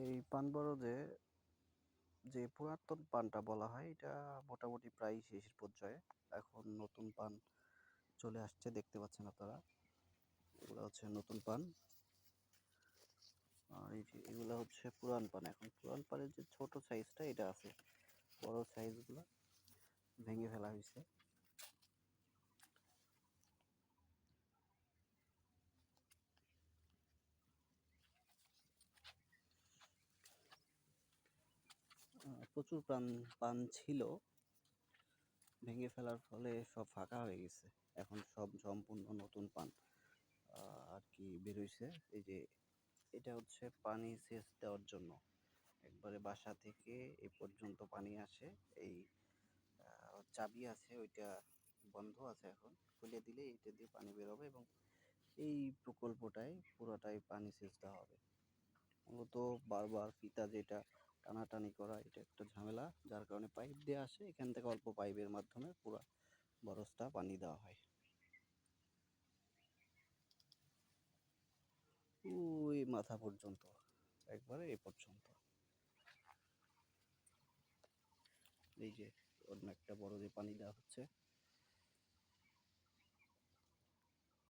এই পান বরজে যে পুরাতন পানটা বলা হয় এটা মোটামুটি প্রায় শেষের পর্যায়ে। এখন নতুন পান চলে আসছে, দেখতে পাচ্ছেন আপনারা। এগুলো হচ্ছে নতুন পান, আর এই যে এগুলো হচ্ছে পুরান পান। এখন পুরান পানের যে ছোট সাইজটা এটা আছে, বড় সাইজগুলো ভেঙে ফেলা হয়েছে। প্রচুর পান ছিল, ভেঙে ফেলার ফলে সব ফাঁকা হয়ে গেছে। এখন সব সম্পূর্ণ নতুন পান আর কি বেরোইছে। এই যে এটা হচ্ছে পানি সেচ দেওয়ার জন্য, একবারে বাসা থেকে এ পর্যন্ত পানি আসে। এই চাবি আছে, ওইটা বন্ধ আছে, এখন খুলে দিলে এটা দিয়ে পানি বেরোবে এবং এই প্রকল্পটায় পুরোটাই পানি সেচ দেওয়া হবে। মূলত বারবার ফিতা যেটা টানাটানি করা, এটা একটা ঝামেলা, যার কারণে পাইপ দিয়ে আসে, এখান থেকে অল্প পাইপের মাধ্যমে পুরো বরজটা পানি দেওয়া হয় ওই মাথা পর্যন্ত, একবারে এ পর্যন্ত। এই যে অন্য একটা বড় যে পানি দেওয়া হচ্ছে।